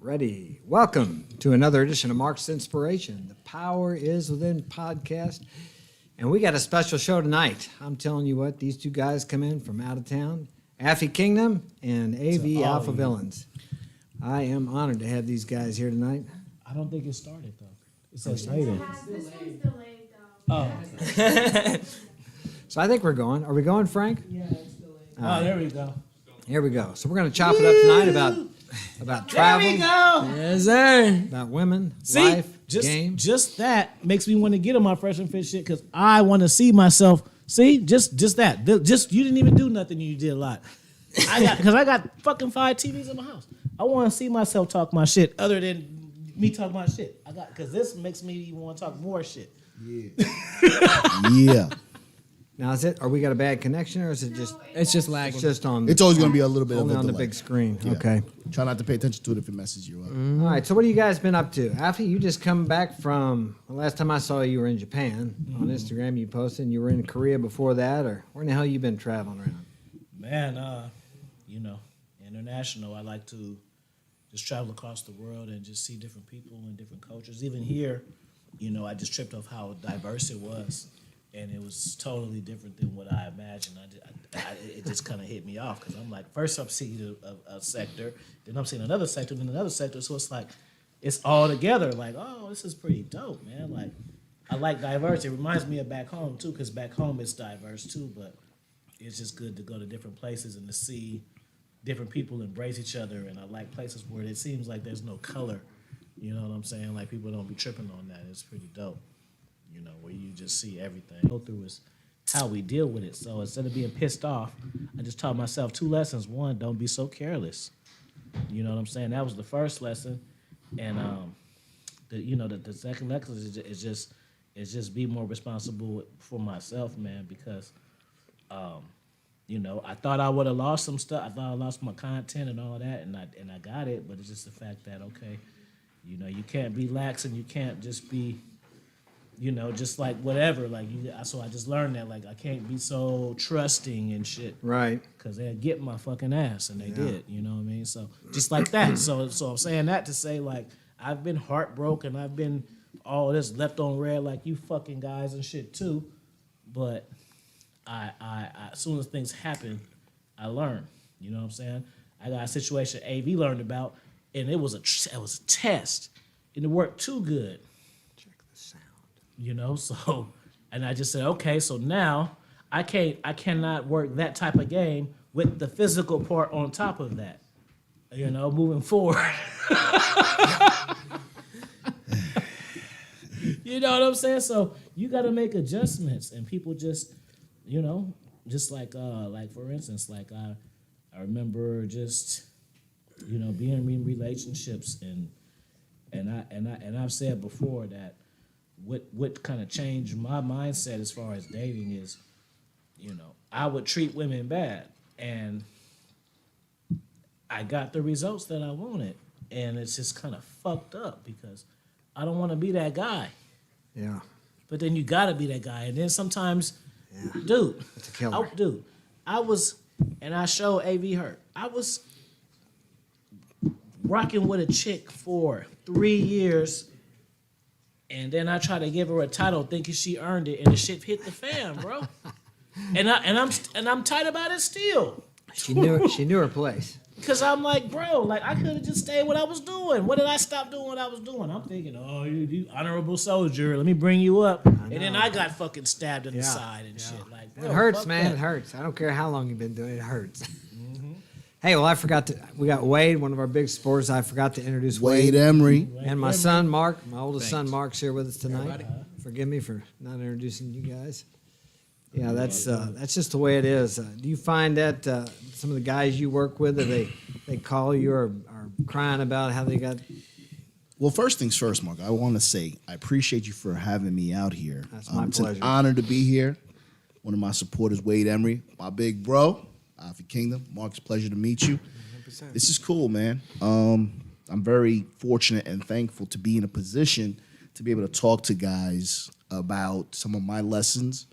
Ready. Welcome to another edition of Mark's Inspiration. The Power is Within podcast. And we got a special show tonight. I'm telling you what, these two guys come in from out of town, Affy Kingdom and AV Alpha Villains. I am honored to have these guys here tonight. I don't think it started, though. It says later. This one's delayed, though. Oh. So I think we're going. Are we going, Frank? Yeah, it's delayed. Oh, there we go. Here we go. So we're going to chop it up tonight about travel. There we go. Yes, sir. About women, See, life, just, game. just that makes me want to get on my fresh and fit shit because I want to see myself. See, just that. Just you didn't even do nothing. You did a lot. I got fucking 5 TVs in my house. I want to see myself talk my shit other than me talk my shit. Because this makes me even want to talk more shit. Yeah. Yeah. Now, are we got a bad connection or is it just? It's just lagging. It's just on. It's always going to be a little bit of only a on the delay. big screen. Yeah. Okay. Try not to pay attention to it if it messes you up. All right. So what have you guys been up to? Affy, you just come back from. The last time I saw you were in Japan. On Instagram, you posted. And you were in Korea before that, or where in the hell you been traveling around? Man, international. I like to just travel across the world and just see different people and different cultures. Even here, I just tripped off how diverse it was. And it was totally different than what I imagined. It just kind of hit me off because I'm like, first I'm seeing a sector, then I'm seeing another sector, then another sector. So it's like, it's all together. Like, oh, this is pretty dope, man. Like, I like diversity. It reminds me of back home too, because back home it's diverse too. But it's just good to go to different places and to see different people embrace each other. And I like places where it seems like there's no color. You know what I'm saying? Like people don't be tripping on that. It's pretty dope. Where you just see everything. Go through is how we deal with it. So instead of being pissed off, I just taught myself 2 lessons. One, don't be so careless. You know what I'm saying? That was the first lesson. And the second lesson is just be more responsible for myself, man, because I thought I would have lost some stuff. I thought I lost my content and all that, and I got it, but it's just the fact that you can't be lax and you can't just be just like whatever, so I just learned that, I can't be so trusting and shit. Right. Because they'd get my fucking ass, and they did, you know what I mean? So, just like that. So I'm saying that to say, I've been heartbroken, I've been all this left on red like you fucking guys and shit too, but I as soon as things happen, I learn, you know what I'm saying? I got a situation AV learned about, and it was a test, and it worked too good. So, and I just said, okay, so now I cannot work that type of game with the physical part on top of that, moving forward. You know what I'm saying? So you got to make adjustments, and people just, just like for instance, I remember just, being in relationships, and I've said before that. What kind of changed my mindset as far as dating is, I would treat women bad, and I got the results that I wanted, and it's just kind of fucked up because I don't want to be that guy. Yeah. But then you got to be that guy, and then sometimes, dude, It's a killer. I was, and I showed AV hurt. I was rocking with a chick for 3 years. And then I try to give her a title thinking she earned it, and the shit hit the fan, bro. and I'm tight about it still. She knew her place. Cause I'm like, bro, I could have just stayed what I was doing. What did I stop doing what I was doing? I'm thinking, oh, you honorable soldier, let me bring you up. And then I got fucking stabbed in the side and shit. Bro, It hurts, man. that. It hurts. I don't care how long you've been doing it. It hurts. Hey, well, we got Wade, one of our big supporters. I forgot to introduce Wade. Wade Emery. And my son, Mark, my oldest son, Mark's here with us tonight. Forgive me for not introducing you guys. Yeah, that's just the way it is. Do you find that some of the guys you work with, they call you or are crying about how they got... Well, first things first, Mark, I want to say I appreciate you for having me out here. That's my It's pleasure. an honor to be here. One of my supporters, Wade Emery, my big bro, Affy Kingdom. Mark, it's a pleasure to meet you. 100%. This is cool, man. I'm very fortunate and thankful to be in a position to be able to talk to guys about some of my lessons,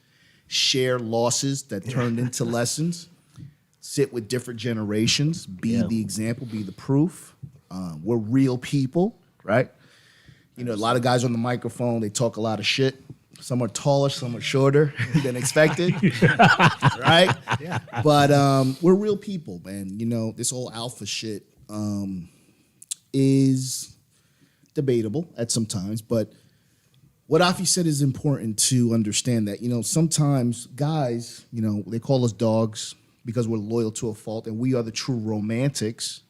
share losses that turned into lessons, sit with different generations, be the example, be the proof. We're real people, right? You know, a lot of guys on the microphone, they talk a lot of shit. Some are taller, some are shorter than expected, right? Yeah. But we're real people, man. You know, this whole alpha shit is debatable at some times, but what Afi said is important to understand that, you know, sometimes guys, you know, they call us dogs because we're loyal to a fault, and we are the true romantics.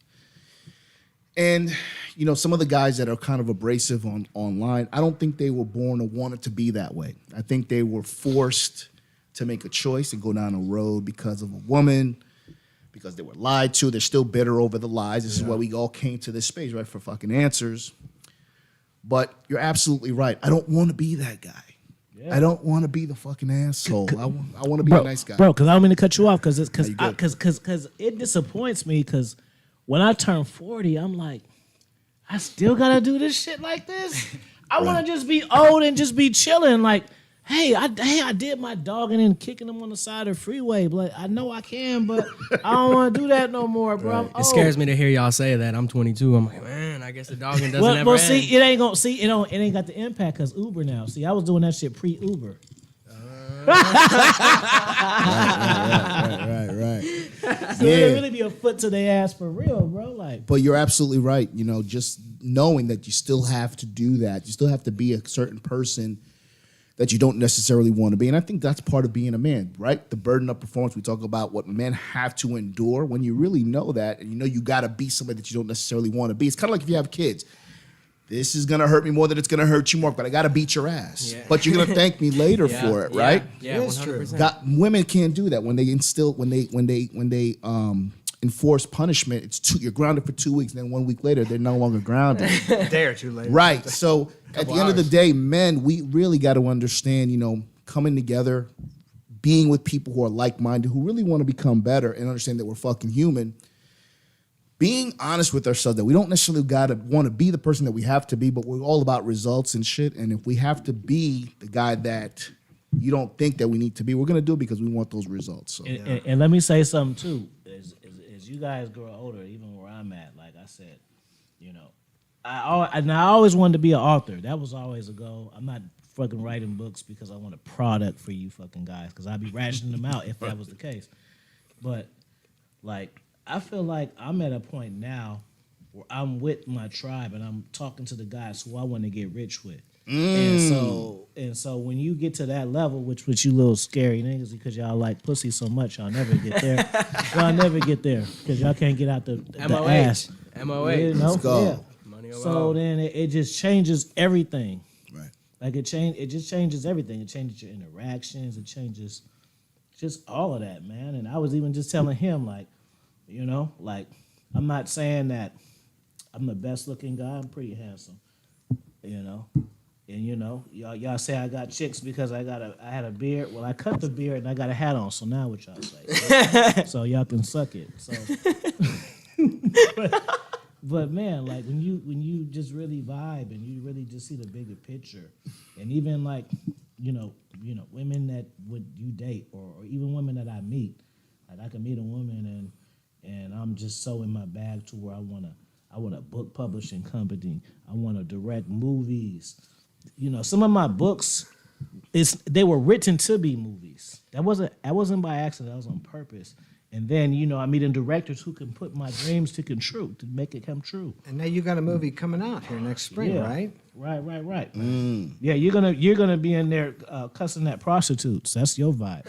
And, you know, some of the guys that are kind of abrasive online, I don't think they were born or wanted to be that way. I think they were forced to make a choice and go down a road because of a woman, because they were lied to. They're still bitter over the lies. This is why we all came to this space, right, for fucking answers. But you're absolutely right. I don't want to be that guy. Yeah. I don't want to be the fucking asshole. I want to be a nice guy. Bro, because I don't mean to cut you off because it disappoints me because when I turn 40, I'm like, I still got to do this shit like this? I want to just be old and just be chilling. Like, hey, I did my dogging and kicking them on the side of the freeway. But I know I can, but I don't want to do that no more, bro. I'm old. It scares me to hear y'all say that. I'm 22. I'm like, man, I guess the dogging doesn't ever well, end. see, it ain't got the impact because Uber now. See, I was doing that shit pre-Uber. Right. So it'd really be a foot to their ass for real, bro. Like, but you're absolutely right. You know, just knowing that you still have to do that, you still have to be a certain person that you don't necessarily want to be. And I think that's part of being a man, right? The burden of performance. We talk about what men have to endure. When you really know that, and you know you got to be somebody that you don't necessarily want to be. It's kind of like if you have kids. This is going to hurt me more than it's going to hurt you more, but I got to beat your ass. Yeah. But you're going to thank me later for it, right? Yeah, 100%. Women can't do that. When they enforce punishment, it's you're grounded for 2 weeks, then 1 week later, they're no longer grounded. A day or two later. Right. So at the end of the day, men, we really got to understand, you know, coming together, being with people who are like-minded, who really want to become better and understand that we're fucking human. Being honest with ourselves that we don't necessarily gotta want to be the person that we have to be, but we're all about results and shit. And if we have to be the guy that you don't think that we need to be, we're gonna do it because we want those results. So. And let me say something too. As you guys grow older, even where I'm at, like I said, you know, I always wanted to be an author. That was always a goal. I'm not fucking writing books because I want a product for you fucking guys, because I'd be rationing them out if that was the case. But like, I feel like I'm at a point now where I'm with my tribe and I'm talking to the guys who I want to get rich with. And so when you get to that level, which you little scary niggas because y'all like pussy so much, y'all never get there. Y'all never get there because y'all can't get out the ass. MOH. You know? Let's go. Yeah. So then it just changes everything. Right. Like it just changes everything. It changes your interactions. It changes just all of that, man. And I was even just telling him, like, you know, like, I'm not saying that I'm the best looking guy. I'm pretty handsome, you know. And you know, y'all say I got chicks because I had a beard. Well, I cut the beard and I got a hat on. So now what y'all say? So y'all can suck it. So, but man, like when you just really vibe and you really just see the bigger picture, and even like you know women that would you date or even women that I meet, like I can meet a woman and I'm just so in my bag to where I want a book publishing company. I want to direct movies. You know, some of my books, they were written to be movies. That wasn't by accident. That was on purpose. And then, you know, I'm meeting directors who can put my dreams to make it come true. And now you got a movie coming out here next spring, right? Right. Yeah, you're gonna be in there cussing at prostitutes. That's your vibe.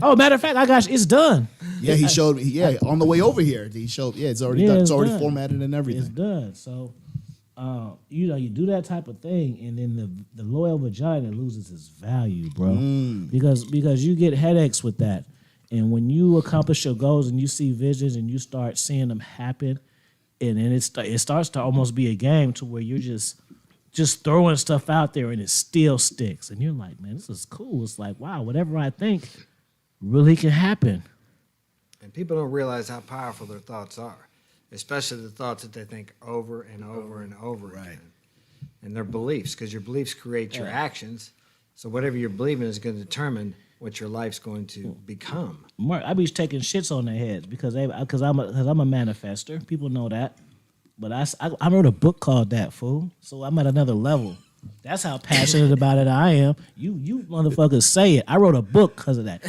Oh, matter of fact, it's done. Yeah, he showed me. Yeah, on the way over here, he showed. Yeah, it's already done. It's already formatted and everything. It's done. So, you know, you do that type of thing, and then the loyal vagina loses its value, bro. Because you get headaches with that. And when you accomplish your goals and you see visions and you start seeing them happen, and then it starts to almost be a game to where you're just throwing stuff out there and it still sticks. And you're like, man, this is cool. It's like, wow, whatever I think really can happen. And people don't realize how powerful their thoughts are, especially the thoughts that they think over and over and over again. And their beliefs, because your beliefs create your actions. So whatever you're believing is going to determine what your life's going to become. Mark, I be taking shits on their heads because I'm a manifester. People know that. But I wrote a book called that, fool. So I'm at another level. That's how passionate about it I am. You motherfuckers say it. I wrote a book because of that.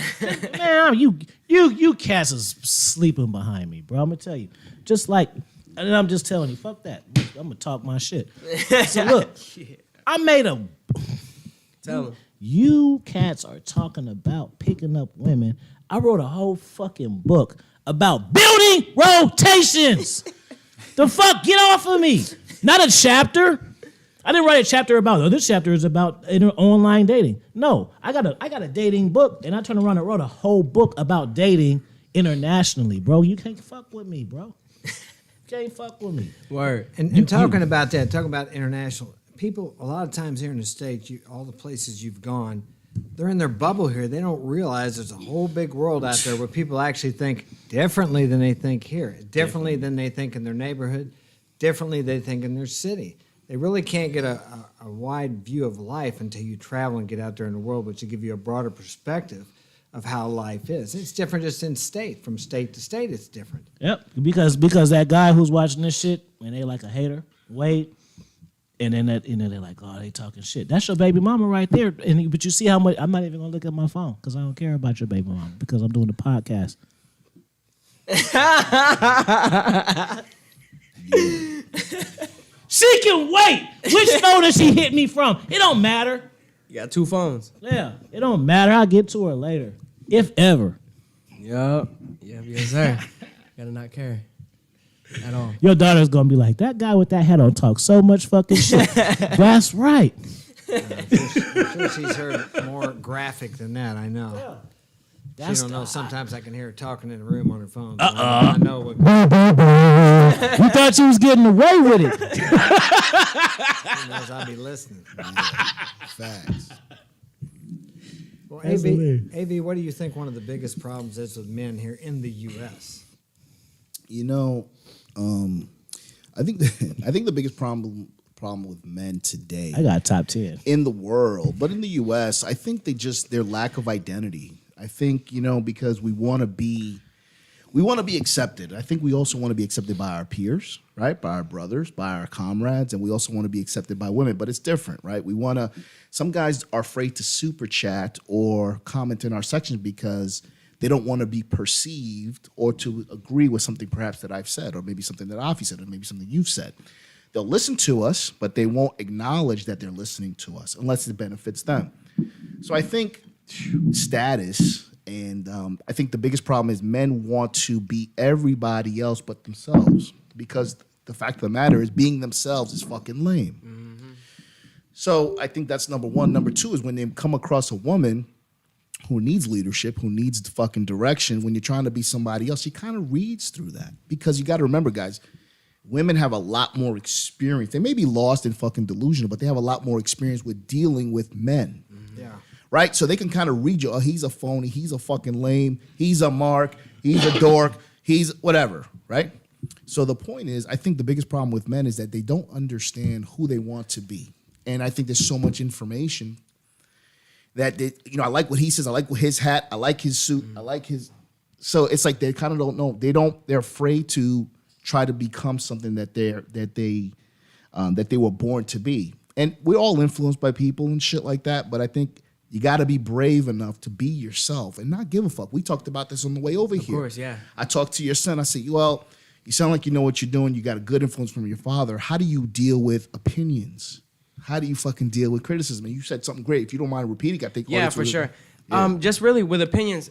Man, you cats is sleeping behind me, bro. I'm gonna tell you. Just like, and I'm just telling you, fuck that. I'm gonna talk my shit. So look, I made a. Tell them. You cats are talking about picking up women. I wrote a whole fucking book about building rotations. The fuck, get off of me. Not a chapter. I didn't write a chapter about, this chapter is about online dating. No, I got a dating book, and I turned around and wrote a whole book about dating internationally, bro. You can't fuck with me, bro. You can't fuck with me. Word. And talking about that, talking about international people, a lot of times here in the States, all the places you've gone, they're in their bubble here. They don't realize there's a whole big world out there where people actually think differently than they think here, differently than they think in their neighborhood, differently they think in their city. They really can't get a wide view of life until you travel and get out there in the world, which will give you a broader perspective of how life is. It's different just in state. From state to state, it's different. Yep, because that guy who's watching this shit, and they like a hater, Wade, and then they're like, oh, they talking shit. That's your baby mama right there. But you see how much, I'm not even going to look at my phone because I don't care about your baby mama because I'm doing the podcast. She can wait. Which phone does she hit me from? It don't matter. You got 2 phones. Yeah, it don't matter. I'll get to her later, if ever. Yup. Yep, yes, sir. Gotta not care at all. Your daughter's gonna be like, that guy with that hat on talks so much fucking shit. That's right. I'm sure she's heard more graphic than that, I know. Yeah. She don't know. Sometimes I can hear her talking in the room on her phone. So I know what. You thought you was getting away with it. She knows I'll be listening. Facts. Well, That's hilarious. AV, what do you think one of the biggest problems is with men here in the U.S.? You know, I think the biggest problem with men today I got top 10. in the world, but in the U.S., I think their lack of identity. I think, because we want to be accepted. I think we also want to be accepted by our peers, right? By our brothers, by our comrades, and we also want to be accepted by women, but it's different, right? Some guys are afraid to super chat or comment in our sections because they don't want to be perceived or to agree with something perhaps that I've said, or maybe something that Afi said, or maybe something you've said. They'll listen to us, but they won't acknowledge that they're listening to us unless it benefits them. So I think status, and I think the biggest problem is men want to be everybody else but themselves, because the fact of the matter is being themselves is fucking lame. Mm-hmm. So I think that's number one. Number two is when they come across a woman who needs leadership, who needs the fucking direction, when you're trying to be somebody else, she kind of reads through that. Because you got to remember, guys, women have a lot more experience. They may be lost and fucking delusional, but they have a lot more experience with dealing with men. Mm-hmm. Yeah. Right? So they can kind of read you, oh, he's a phony, he's a fucking lame, he's a mark, he's a dork, he's whatever, right? So the point is, I think the biggest problem with men is that they don't understand who they want to be. And I think there's so much information that I like what he says, I like his hat, I like his suit, I like his. So it's like they kind of don't know. They're afraid to try to become something that they were born to be. And we're all influenced by people and shit like that. But I think you got to be brave enough to be yourself and not give a fuck. We talked about this on the way over here. Of course, yeah. I talked to your son. I said, well, you sound like you know what you're doing. You got a good influence from your father. How do you deal with opinions? How do you fucking deal with criticism? And you said something great. If you don't mind repeating, I think. Yeah, for sure. Yeah. Just really with opinions,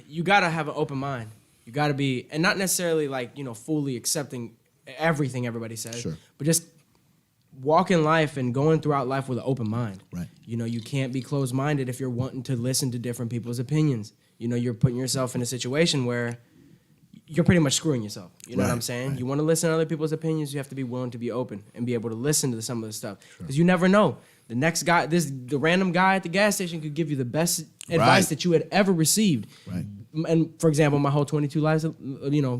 you gotta have an open mind. You gotta be, and not necessarily fully accepting everything everybody says, Sure. but just walking life and going throughout life with an open mind. Right. You can't be closed-minded if you're wanting to listen to different people's opinions. You're putting yourself in a situation where you're pretty much screwing yourself. You know what I'm saying? Right. You want to listen to other people's opinions, you have to be willing to be open and be able to listen to some of the stuff. Because you never know. The next guy, the random guy at the gas station could give you the best advice that you had ever received. Right. And for example, my whole 22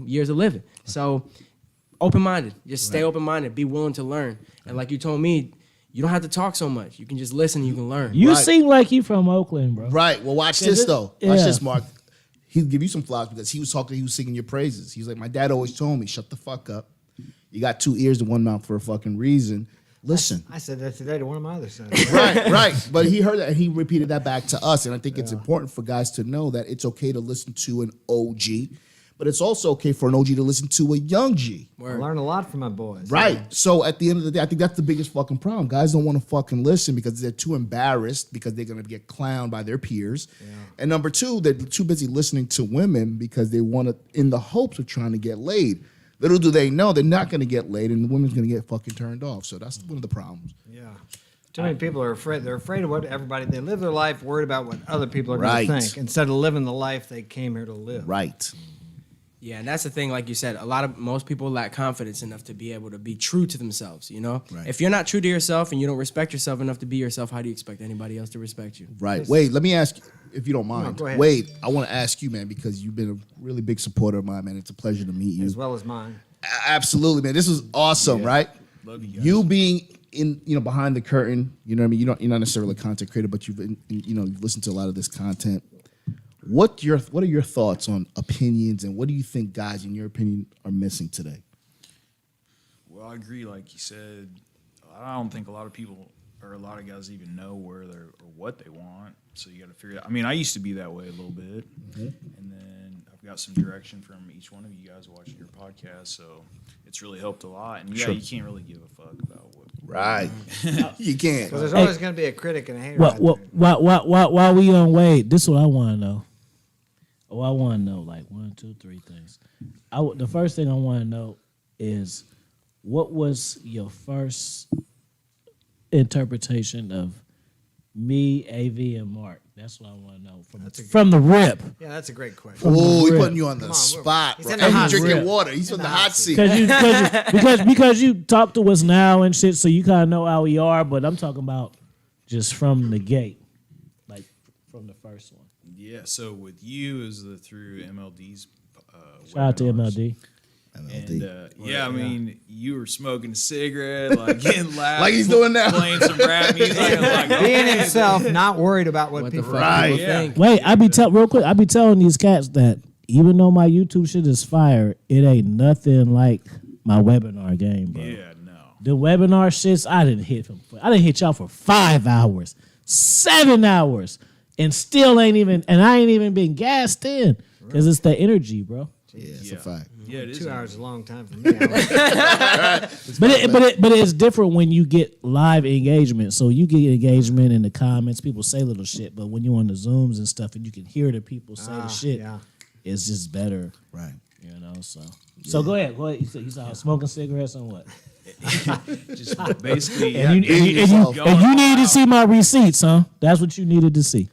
years of living. So open-minded. Just stay open-minded. Be willing to learn. And like you told me, you don't have to talk so much. You can just listen. You can learn. You Right. seem like you from Oakland, bro. Right. Well, watch this, though. Watch this, Mark. He'll give you some flowers because he was singing your praises. He was like, my dad always told me, shut the fuck up. You got 2 ears and 1 mouth for a fucking reason. Listen. I said that today to one of my other sons. Right. But he heard that and he repeated that back to us. And I think it's important for guys to know that it's okay to listen to an OG, but it's also okay for an OG to listen to a young G. I learned a lot from my boys. Right. So at the end of the day, I think that's the biggest fucking problem. Guys don't want to fucking listen because they're too embarrassed because they're going to get clowned by their peers. Yeah. And number 2, they're too busy listening to women because they want to, in the hopes of trying to get laid. Little do they know they're not going to get laid and the woman's going to get fucking turned off. So that's one of the problems. Yeah. Too many people are afraid. They're afraid of what everybody, they live their life worried about what other people are going to think instead of living the life they came here to live. Right. Yeah, and that's the thing, like you said, most people lack confidence enough to be able to be true to themselves, you know? Right. If you're not true to yourself and you don't respect yourself enough to be yourself, how do you expect anybody else to respect you? Right. Wade, let me ask you, if you don't mind. go ahead. Wade, I want to ask you, man, because you've been a really big supporter of mine, man. It's a pleasure to meet you. As well as mine. Absolutely, man. This is awesome, right? Love you guys. You being in, behind the curtain, you know what I mean? You're not necessarily a content creator, but you've listened to a lot of this content. What are your thoughts on opinions, and what do you think guys, in your opinion, are missing today? Well, I agree. Like you said, I don't think a lot of people or a lot of guys even know where they're or what they want. So you got to figure it out. I mean, I used to be that way a little bit, and then I've got some direction from each one of you guys watching your podcast. So it's really helped a lot. And yeah, you can't really give a fuck about what. Right. You can't. Because there's always going to be a critic and a hater. While we on Wade, this is what I want to know. I want to know like 1, 2, 3 things. The first thing I want to know is what was your first interpretation of me, AV, and Mark? That's what I want to know from the rip. Yeah, that's a great question. Oh, he's rip. putting you on the on, spot, he's bro. in the And hot he's drinking seat. water. He's on the hot seat. Because you talk to us now and shit, so you kind of know how we are. But I'm talking about just from the gate, like from the first one. Yeah. So with you is through MLD's. Shout out to webinars. MLD. And I mean, you were smoking a cigarette, like getting loud, Like he's doing now. playing some rap music, and like Being himself, not worried about what What the people fuck Right. people Yeah. think? Wait, I be telling these cats that even though my YouTube shit is fire, it ain't nothing like my webinar game, bro. Yeah, no. The webinar shits, I didn't hit y'all for 5 hours, 7 hours, and still ain't even been gassed in because it's the energy, bro. Yeah, it's a fact. Yeah, it is. 2 hours is a long time for me. But it's different when you get live engagement. So you get engagement in the comments, people say little shit, but when you're on the Zooms and stuff and you can hear the people say the shit, yeah. it's just better. Right. You know, so go ahead. You saw smoking cigarettes and what? Just basically, And you needed to see my receipts, huh? That's what you needed to see.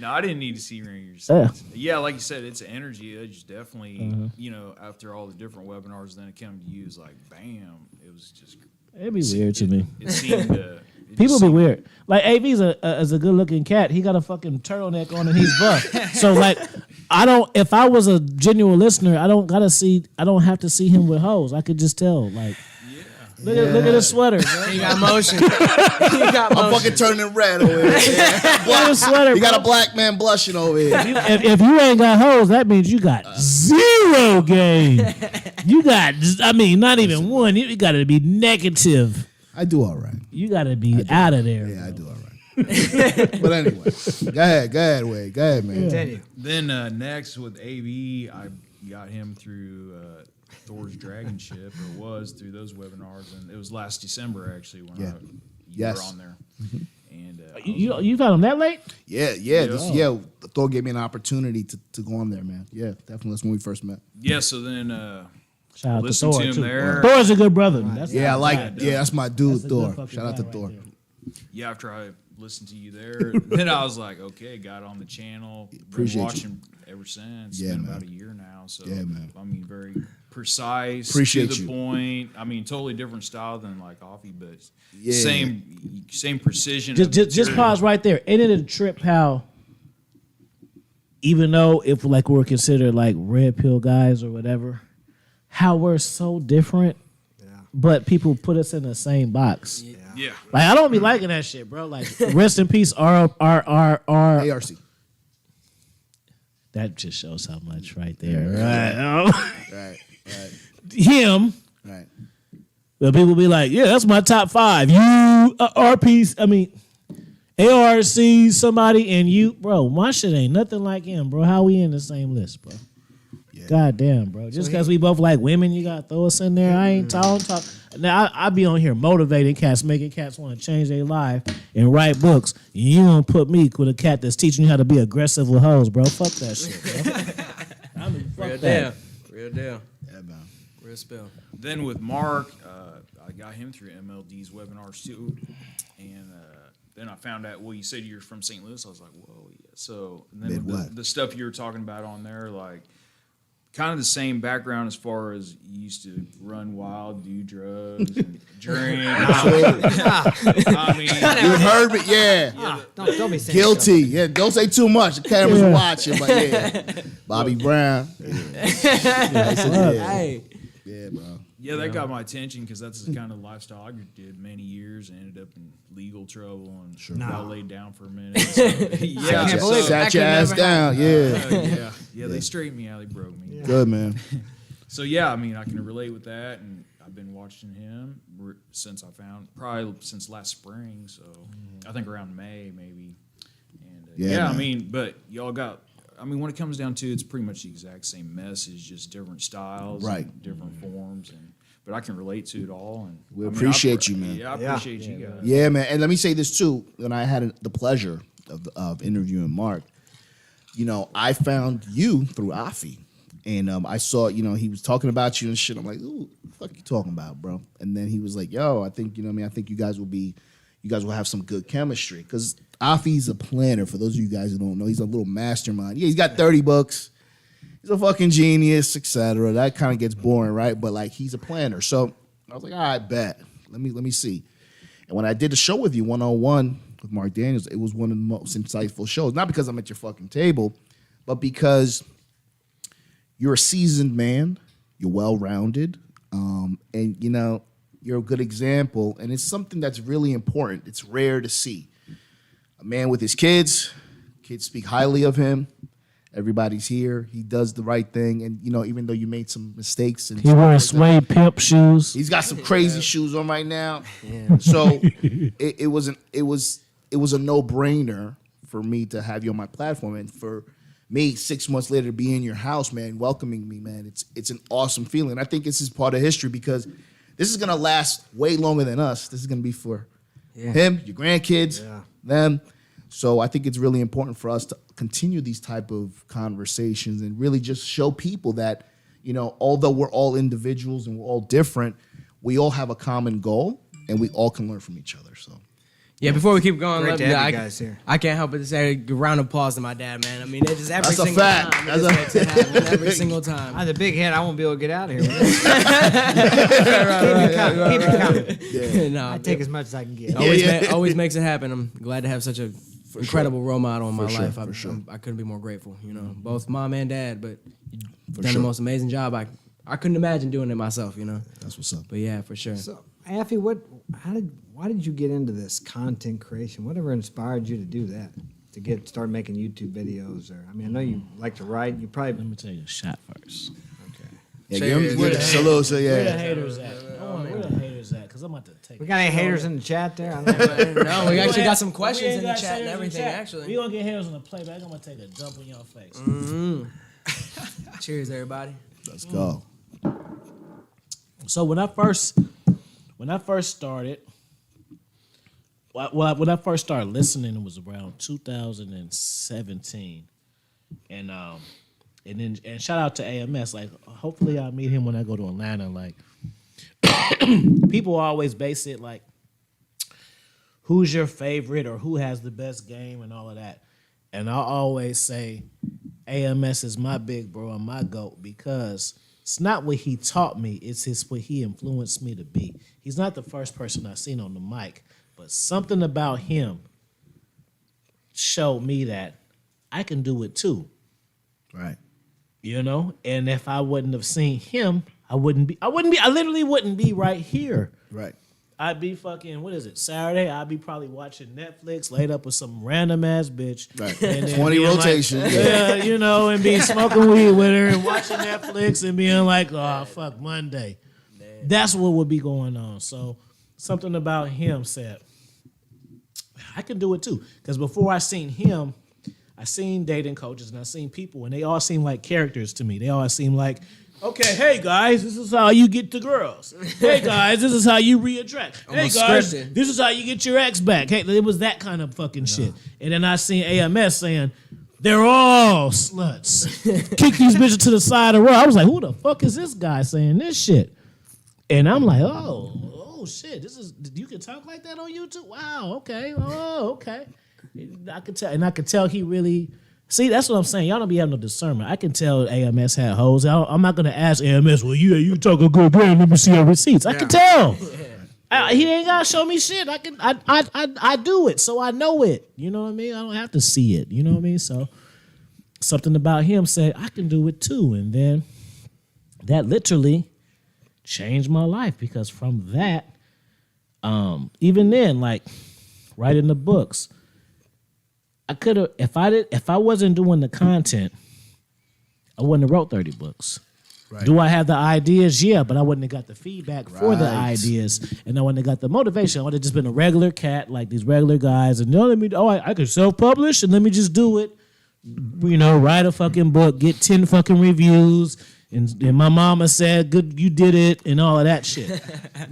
No, I didn't need to see your receipts. Yeah, like you said, it's energy. It just definitely, after all the different webinars, then it came to you, it's like, bam, it was just. It'd be weird to me. It seemed to. People be weird. Like AV's a good looking cat. He got a fucking turtleneck on and he's buff. So like, if I was a genuine listener, I don't have to see him with hoes. I could just tell. Like, look at his sweater, bro. He got motion. He got I'm motion. fucking turning red over here. Look at his sweater. You got bro. a black man blushing over here. If you ain't got hoes, that means you got zero game. You got, not even one. You got to be negative. I do all right. You got to be out of there. Yeah, I do all right. But anyway, go ahead, Wade. Go ahead, man. Continue. Then next with AV, I got him through Thor's Dragon Ship, or was through those webinars, and it was last December actually when Yeah. you were Yes. on there. And You found him that late? Yeah. Thor gave me an opportunity to go on there, man. Yeah, definitely. That's when we first met. yeah, so then Shout out to Listen Thor to him too. there. Thor's a good brother. That's Yeah, guy. that's my dude, That's a good Thor. fucking Shout out to guy Thor. right there. yeah, after I listened to you there, then I was like, okay, got on the channel. Been Appreciate you. watching ever since. Yeah, It's been man. about a year now. So Yeah, man. I mean, very precise, Appreciate to the you. point. I mean, totally different style than like Offie, but Yeah. same precision. of Just material. pause right there. Ain't it a trip how, even though if like we're considered like red pill guys or whatever, how we're so different, but people put us in the same box. Yeah. Like I don't be liking that shit, bro. Like rest in peace, R. ARC. That just shows how much right there. Right. Right. him. Right. But people be like, yeah, that's my top 5. You, ARC, somebody, and you, bro. My shit ain't nothing like him, bro. How we in the same list, bro? Yeah. God damn, bro. Just because we both like women, you gotta throw us in there. I ain't talk. Now I be on here motivating cats, making cats want to change their life and write books. And you don't put me with a cat that's teaching you how to be aggressive with hoes, bro. Fuck that shit, bro. I mean, fuck Real that. deal. Real deal. Yeah, man. Real spill. Then with Mark, I got him through MLD's webinars too, and then I found out. Well, you said you're from St. Louis. I was like, whoa, yeah. So and then with the stuff you were talking about on there, like kind of the same background as far as you used to run wild, do drugs, and drink. I mean, You heard me, yeah. Don't be saying Guilty. Yeah, don't say too much. The camera's watching, but yeah. Bobby Brown. Hey. Yeah, bro. yeah, that got my attention because that's the kind of lifestyle I did many years and ended up in legal trouble and got laid down for a minute. So, yeah, can't believe it. Sat your ass down. Yeah. they straightened me out. They broke me. Good, man. So yeah, I mean, I can relate with that, and I've been watching him since probably since last spring. So I think around May maybe. And Yeah, I man. mean, but y'all got. I mean, when it comes down to it, it's pretty much the exact same message, just different styles, Right. and different forms, but I can relate to it all. And We appreciate you, man. Yeah, I appreciate you guys. Yeah, man. And let me say this too. When I had the pleasure of interviewing Mark, I found you through Afi. And I saw, he was talking about you and shit. I'm like, ooh, what the fuck you talking about, bro? And then he was like, yo, I think, I think you guys will have some good chemistry. Because Afi's a planner. For those of you guys who don't know, he's a little mastermind. Yeah, he's got 30 books. He's a fucking genius, etc. That kind of gets boring, right? But like, he's a planner. So I was like, all right, bet. Let me see. And when I did the show with you, 101 with Mark Daniels, it was one of the most insightful shows. Not because I'm at your fucking table, but because you're a seasoned man, you're well-rounded, and you're a good example. And it's something that's really important. It's rare to see. A man with his kids speak highly of him. Everybody's here. He does the right thing, and even though you made some mistakes, and He wearing suede pimp shoes. he's got some crazy shoes on right now. So it was a no-brainer for me to have you on my platform, and for me 6 months later to be in your house, man, welcoming me, man. It's an awesome feeling. I think this is part of history because this is gonna last way longer than us. This is gonna be for him, your grandkids, them. So I think it's really important for us to continue these type of conversations and really just show people that, although we're all individuals and we're all different, we all have a common goal and we all can learn from each other. So Yeah, before we keep going, Great to have you guys here. I can't help but to say a round of applause to my dad, man. I mean, it just every That's a single fact. time. That's It just makes it happen every single time. I'm the big head. I won't be able to get out of here. Keep it coming. No, I take as much as I can get. always makes it happen. I'm glad to have such a incredible role model in my sure, life. for sure. I couldn't be more grateful. Both mom and dad, but you've done the most amazing job. I couldn't imagine doing it myself. that's what's up. But yeah, for sure. So, Affy, why did you get into this content creation? Whatever inspired you to do that? To start making YouTube videos? Or I know you like to write. You probably Let me tell you a shot first. Yeah, give him the salute. So Where the yeah, haters at? Where the haters at? Because I'm about to take we got any haters in the chat there? I don't know. No, we actually got some We questions ain't in the got chat and haters in everything. chat. Actually, We gonna get haters on the playback. I'm gonna take a dump on your face. cheers, everybody. let's go. So when I first started, when I first started listening, it was around 2017, and shout out to AMS. Like, hopefully I meet him when I go to Atlanta. Like, people always base it like, who's your favorite or who has the best game and all of that, and I always say AMS is my big bro and my GOAT because it's not what he taught me, it's what he influenced me to be. He's not the first person I've seen on the mic, but something about him showed me that I can do it too. Right. And if I wouldn't have seen him, I literally wouldn't be right here. Right. I'd be fucking, what is it, Saturday? I'd be probably watching Netflix, laid up with some random ass bitch. Right. And then 20 being rotation. Like, yeah. yeah, you know, and be smoking weed with her and watching Netflix and being like, oh, fuck, Monday. That's what would be going on. So something about him said, I can do it too. Because before I seen him, I seen dating coaches and I seen people, and they all seem like characters to me. They all seem like, okay, hey guys, this is how you get the girls. Hey guys, this is how you reattract. Hey Almost guys, scripted. this is how you get your ex back. Hey, it was that kind of fucking shit. And then I seen AMS saying, they're all sluts. Kick these bitches to the side of the road. I was like, who the fuck is this guy saying this shit? And I'm like, oh shit, this is, you can talk like that on YouTube? Wow, okay, oh, okay. I could tell he really, see, that's what I'm saying. Y'all don't be having no discernment. I can tell AMS had hoes. I'm not gonna ask AMS, well, you talk a good game, let me see your receipts. I can tell. He ain't gotta show me shit. I do it, so I know it. You know what I mean? I don't have to see it. You know what I mean? So something about him said, I can do it too. And then that literally changed my life, because from that, even then, like writing the books, I could have, if I wasn't doing the content, I wouldn't have wrote 30 books. Right. Do I have the ideas? Yeah, but I wouldn't have got the feedback for the ideas, and I wouldn't have got the motivation. I would have just been a regular cat, like these regular guys, and I could self-publish, and let me just do it. You know, write a fucking book, get 10 fucking reviews, and my mama said, good, you did it, and all of that shit.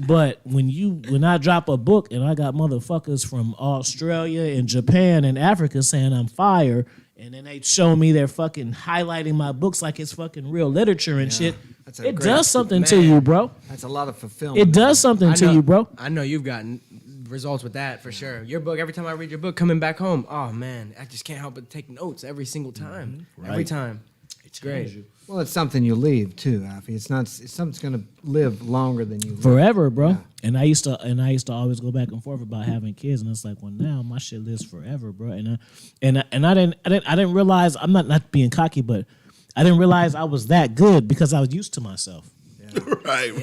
But when I drop a book and I got motherfuckers from Australia and Japan and Africa saying I'm fire, and then they show me they're fucking highlighting my books like it's fucking real literature and shit, it does something to you, bro. That's a lot of fulfillment. It does something to you, bro. I know you've gotten results with that for sure. Your book, every time I read your book coming back home, oh man, I just can't help but take notes every single time. Every time. It's great. Well, it's something you leave too, Alfie. It's something that's going to live longer than you live. Forever, bro. Yeah. And I used to always go back and forth about having kids, and it's like, well, now my shit lives forever, bro. And I didn't realize, I'm not being cocky, but I didn't realize I was that good because I was used to myself. Yeah. Right.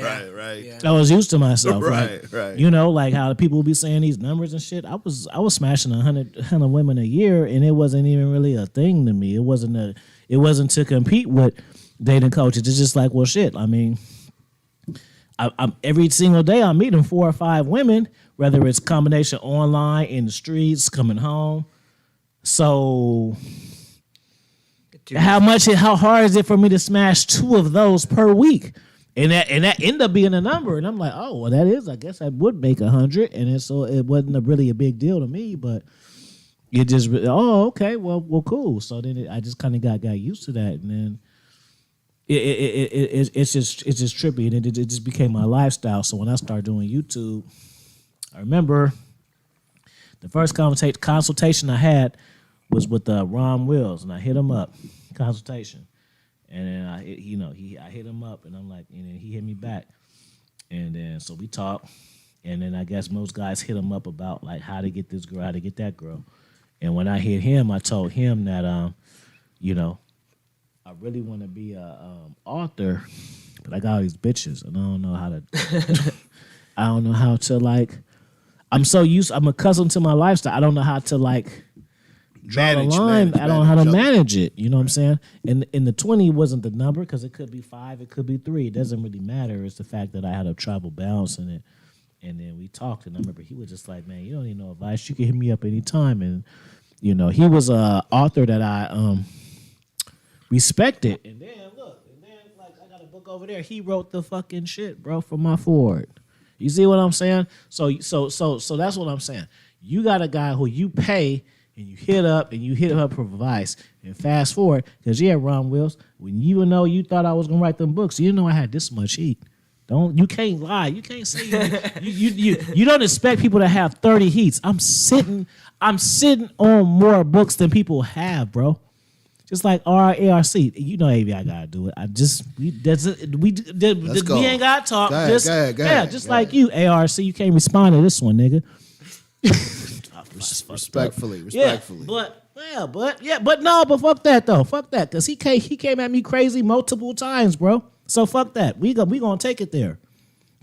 Yeah. I was used to myself. Right. You know, like how the people would be saying these numbers and shit. I was smashing 100 women a year, and it wasn't even really a thing to me. It wasn't to compete with dating coaches. It's just like, well, shit. I mean, I'm every single day I'm meeting 4 or 5 women, whether it's combination online, in the streets, coming home. So how hard is it for me to smash 2 of those per week? And that ended up being a number. And I'm like, oh, well, that is, I guess I would make 100. And so it wasn't really a big deal to me, but it just, oh, okay, well, cool. So then I just kind of got used to that. And then it's just trippy. And it just became my lifestyle. So when I started doing YouTube, I remember the first consultation I had was with Ron Wills. And I hit him up, consultation. And then I hit him up, and I'm like, and then he hit me back, and then so we talked, and then I guess most guys hit him up about like how to get this girl, how to get that girl, and when I hit him, I told him that, I really want to be a author, but I got all these bitches, and I don't know how to like, I'm accustomed to my lifestyle. I don't know how to like. Draw the line. I don't know how to manage it. You know what I'm saying? And the 20 wasn't the number because it could be 5, it could be 3. It doesn't really matter. It's the fact that I had a tribal balance in it. And then we talked, and I remember he was just like, "Man, you don't need no advice. You can hit me up anytime." And he was an author that I respected. And then like I got a book over there. He wrote the fucking shit, bro, for my Ford. You see what I'm saying? So that's what I'm saying. You got a guy who you pay. And you hit him up for advice. And fast forward, because Ron Wills, when you know you thought I was gonna write them books, you know I had this much heat. You can't lie. You can't say you don't expect people to have 30 heats. I'm sitting on more books than people have, bro. Just like ARC. You know, AV, I gotta do it. We ain't gotta talk. Go ahead, just like you, ARC. You can't respond to this one, nigga. Respectfully. But fuck that though. Fuck that, because he came at me crazy multiple times, bro. So fuck that. We gonna take it there.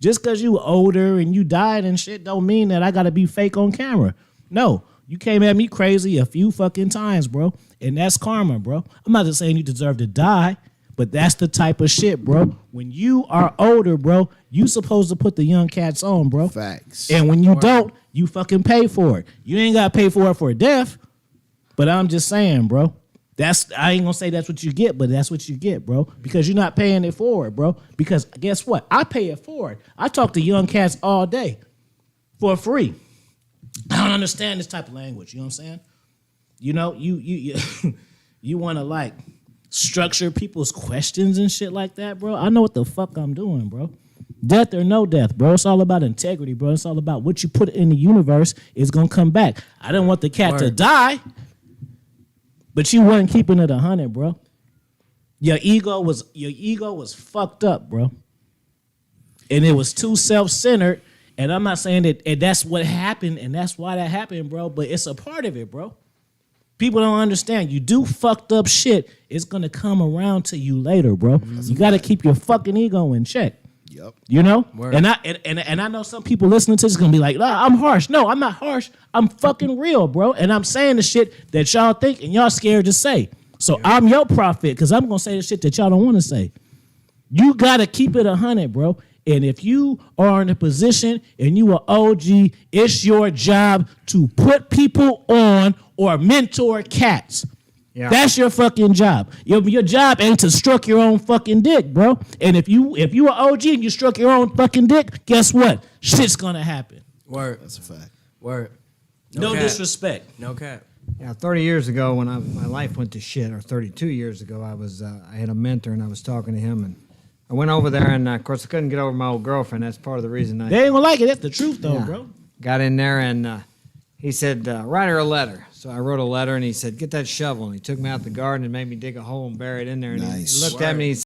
Just because you older and you died and shit don't mean that I got to be fake on camera. No, you came at me crazy a few fucking times, bro. And that's karma, bro. I'm not just saying you deserve to die, but that's the type of shit, bro. When you are older, bro, you supposed to put the young cats on, bro. Facts. And when you don't, you fucking pay for it. You ain't got to pay for it for death. But I'm just saying, bro. I ain't gonna say that's what you get, but that's what you get, bro. Because you're not paying it forward, bro. Because guess what? I pay it forward. I talk to young cats all day for free. I don't understand this type of language. You know what I'm saying? You know, you you want to like structure people's questions and shit like that, bro. I know what the fuck I'm doing, bro. Death or no death, bro. It's all about integrity, bro. It's all about what you put in the universe is gonna come back. I didn't want the cat to die. But you wasn't keeping it 100, bro. Your ego was fucked up, bro. And it was too self-centered. And I'm not saying that that's what happened and that's why that happened, bro. But it's a part of it, bro. People don't understand. You do fucked up shit, it's gonna come around to you later, bro. You gotta keep your fucking ego in check. Yep. You know? Word. And I know some people listening to this is gonna be like, nah, I'm harsh. No, I'm not harsh. I'm fucking real, bro. And I'm saying the shit that y'all think and y'all scared to say. So I'm your prophet because I'm gonna say the shit that y'all don't want to say. You gotta keep it 100, bro. And if you are in a position and you are OG, it's your job to put people on or mentor cats. Yeah. That's your fucking job. Your job ain't to stroke your own fucking dick, bro. And if you are OG and you stroke your own fucking dick, guess what? Shit's gonna happen. Word. That's a fact. Word. No cap. disrespect. No cap. Yeah, 30 years ago when my life went to shit, or 32 years ago, I had a mentor and I was talking to him, and I went over there, and of course I couldn't get over my old girlfriend. That's part of the reason I They ain't gonna like it. That's the truth, though, Yeah. bro. got in there, and he said, write her a letter. So I wrote a letter, and he said, get that shovel. And he took me out the garden and made me dig a hole and bury it in there. And Nice. he looked at me and he